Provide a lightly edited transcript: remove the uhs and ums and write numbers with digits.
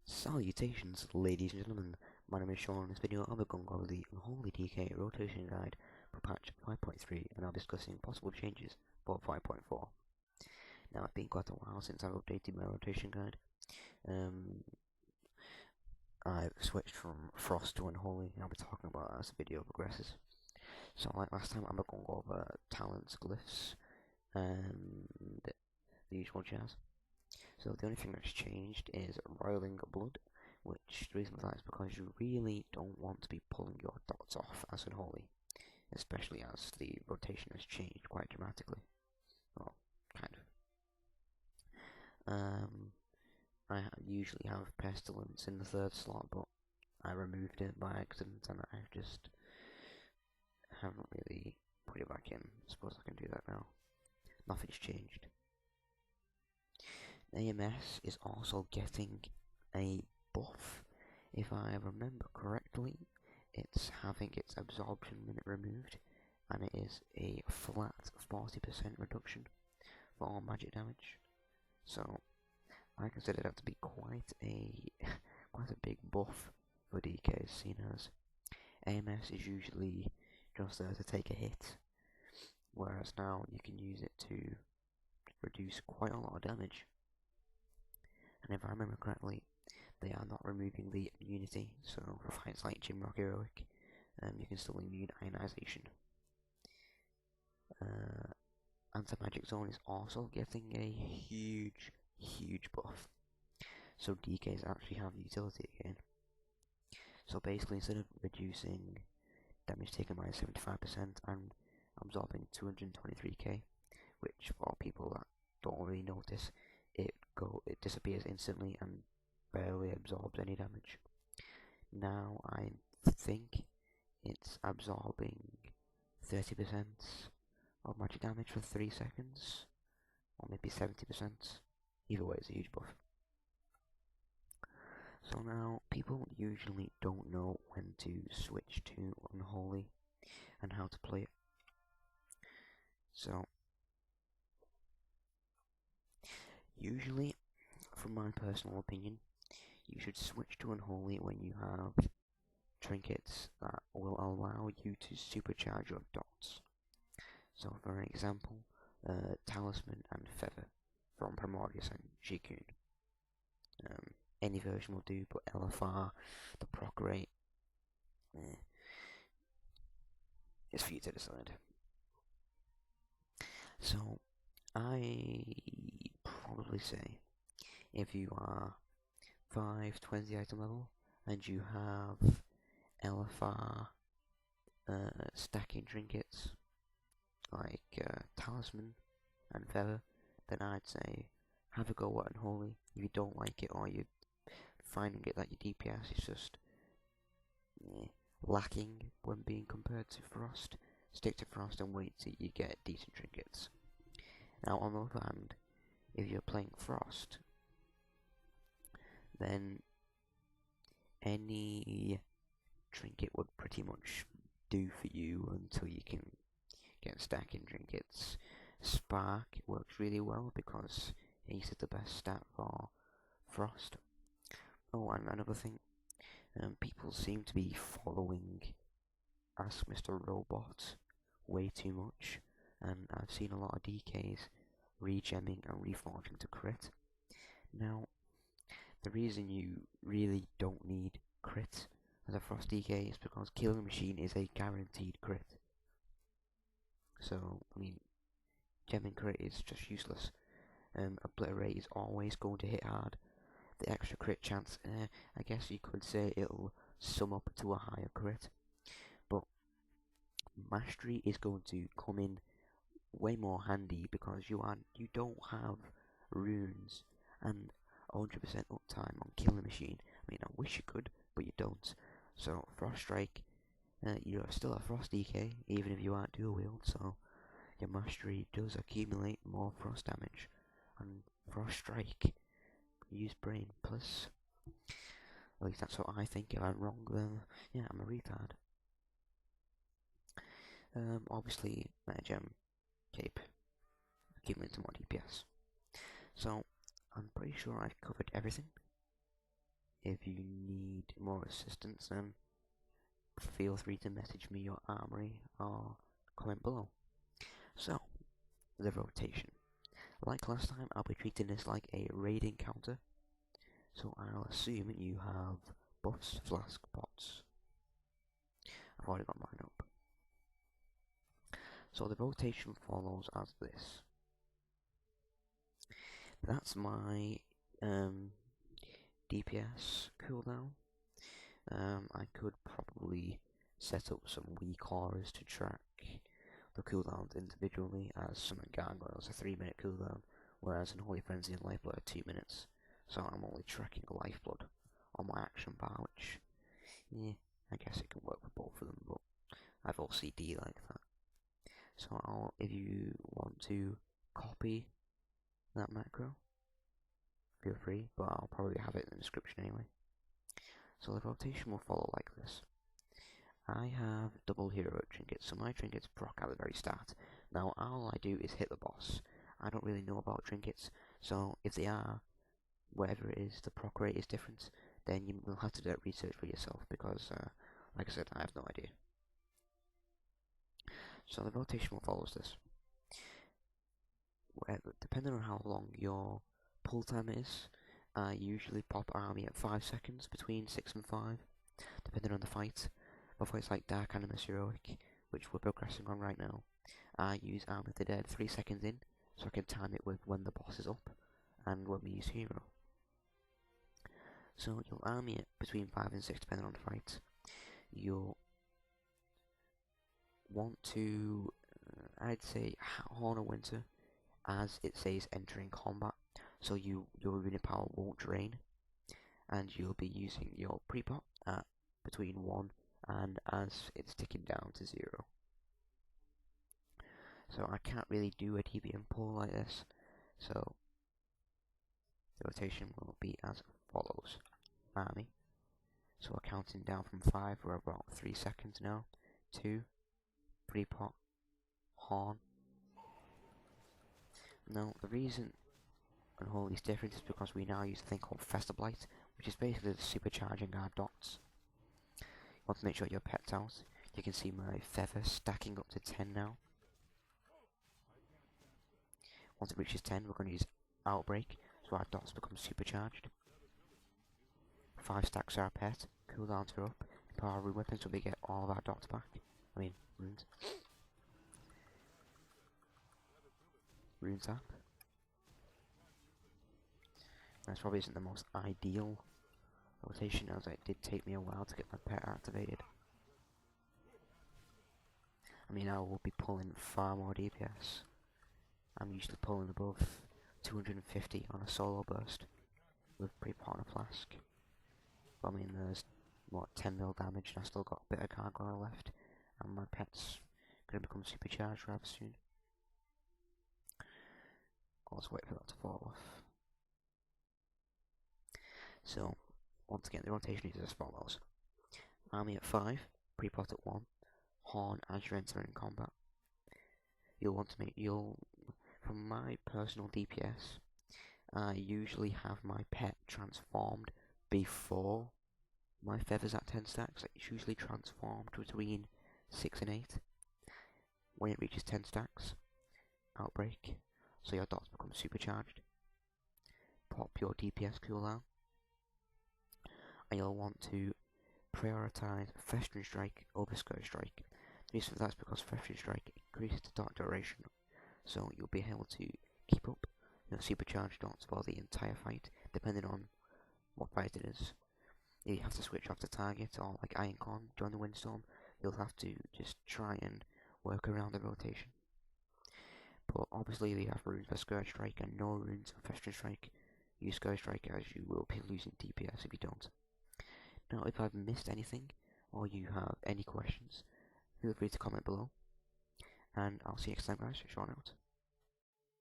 Salutations, ladies and gentlemen. My name is Sean. In this video, I'll be going over the Unholy DK rotation guide for patch 5.3, and I'll be discussing possible changes for 5.4. Now, it's been quite a while since I've updated my rotation guide. I've switched from Frost to Unholy, and I'll be talking about that as the video progresses. So, like last time, I'm going over talents, glyphs, and the usual jazz. So the only thing that's changed is roiling blood, which the reason for that is because you really don't want to be pulling your dots off as Unholy, especially as the rotation has changed quite dramatically. Well, kind of. I usually have pestilence in the third slot, but I removed it by accident, and I just haven't really put it back in. I suppose I can do that now. Nothing's changed. AMS is also getting a buff. If I remember correctly, it's having its absorption limit removed, and it is a flat 40% reduction for magic damage. So I consider that to be quite a big buff for DKs, seen as AMS is usually just there to take a hit, whereas now you can use it to reduce quite a lot of damage. And if I remember correctly, they are not removing the immunity, so for fights like Gymrock Heroic, you can still immune ionization. Anti-magic zone is also getting a huge buff, so DKs actually have utility again. So basically, instead of reducing damage taken by 75%, I'm absorbing 223k, which for people that don't really notice, it disappears instantly and barely absorbs any damage. Now I think it's absorbing 30% of magic damage for 3 seconds, or maybe 70%. Either way, it's a huge buff. So now, people usually don't know when to switch to Unholy and how to play it. So usually, from my personal opinion, you should switch to Unholy when you have trinkets that will allow you to supercharge your dots. So for example, Talisman and Feather from Formatsas and Shikun. Any version will do, but LFR, the proc rate, it's for you to decide. So I probably say, if you are 520 item level and you have LFR stacking trinkets like Talisman and Feather, then I'd say have a go at Unholy. If you don't like it, or you're finding it that your DPS is just lacking when being compared to Frost, stick to Frost and wait till you get decent trinkets. Now on the other hand, if you're playing Frost, then any trinket would pretty much do for you until you can get stacking trinkets. Spark works really well because he's the best stat for Frost. Oh, and another thing, people seem to be following Ask Mr. Robot way too much, and I've seen a lot of DKs regemming and reforging to crit. Now, the reason you really don't need crit as a Frost DK is because Killing Machine is a guaranteed crit. So, I mean, gemming crit is just useless. Obliterate is always going to hit hard. The extra crit chance, I guess you could say it'll sum up to a higher crit, but Mastery is going to come in way more handy because you don't have runes and 100% uptime on Killing Machine. I mean, I wish you could, but you don't. So Frost Strike, you're still a Frost DK even if you aren't dual wield, so your Mastery does accumulate more Frost damage. And Frost Strike, use Brain plus. At least that's what I think. If I'm wrong, then yeah, I'm a retard. Obviously, Meta Gem Cape accumulates more DPS. So I'm pretty sure I've covered everything. if you need more assistance, then feel free to message me your armory or comment below. So, the rotation. Like last time, I'll be treating this like a raid encounter. So I'll assume you have buffs, flask, pots. I've already got mine up. So the rotation follows as this. That's my DPS cooldown. I could probably set up some weak auras to track the cooldowns individually, as some gargoyles a 3-minute cooldown, whereas Unholy Frenzy and Lifeblood are 2 minutes. So I'm only tracking lifeblood on my action bar, which, yeah, I guess it can work for both of them, but I've OCD like that. So if you want to copy that macro, feel free, but I'll probably have it in the description anyway. So the rotation will follow like this. I have double hero trinkets, so my trinkets proc at the very start. Now all I do is hit the boss. I don't really know about trinkets, so if they are, whatever it is, the proc rate is different, then you will have to do that research for yourself, because, like I said, I have no idea. So the rotation will follow this. Depending on how long your pull time is, I usually pop army at 5 seconds, between 6 and 5, depending on the fight. Or fights like Dark Animus Heroic, which we're progressing on right now, I use Army of the Dead 3 seconds in, so I can time it with when the boss is up, and when we use hero. So you'll army it between 5 and 6 depending on the fight. You'll want to, I'd say, Horn of Winter, as it says entering combat, so your unit power won't drain, and you'll be using your pre-pot at between 1 and as it's ticking down to 0. So I can't really do a TPM pull like this, so the rotation will be as follows. Army. So we're counting down from 5, we're about 3 seconds now. 2, pre-pot, horn. Now the reason Unholy is different is because we now use a thing called festerblight, which is basically supercharging our dots. You want to make sure your pet's out. You can see my feather stacking up to 10 now. Once it reaches 10, we're going to use outbreak, so our dots become supercharged. 5 stacks our pet, cooldowns are up, put our rune weapons so we get all of our dots back. I mean, runes. Rune tap. This probably isn't the most ideal rotation, as it did take me a while to get my pet activated. I mean, I will be pulling far more DPS. I'm used to pulling above 250 on a solo burst with pre-pot and a flask. But I mean, there's, what, 10 mil damage, and I still got a bit of gargoyle left, and my pet's going to become supercharged rather soon. I'll just wait for that to fall off. So, once again, the rotation is as follows. Army at 5, pre-pot at 1, horn as you're entering combat. You'll want to from my personal DPS, I usually have my pet transformed before my feathers at 10 stacks. It's usually transformed between 6 and 8. When it reaches 10 stacks, outbreak, so your dots become supercharged. Pop your DPS cooldown, and you'll want to prioritize Festering Strike over Scourge Strike. That's because Festering Strike increases the dot duration, so you'll be able to keep up your supercharged dots for the entire fight, depending on what fight it is. If you have to switch off the target, or like Ironcon during the Windstorm, you'll have to just try and work around the rotation. But obviously, if you have runes for Scourge Strike and no runes for Festering Strike, use Scourge Strike, as you will be losing DPS if you don't. Now, if I've missed anything, or you have any questions, feel free to comment below, and I'll see you next time, guys. Sean out.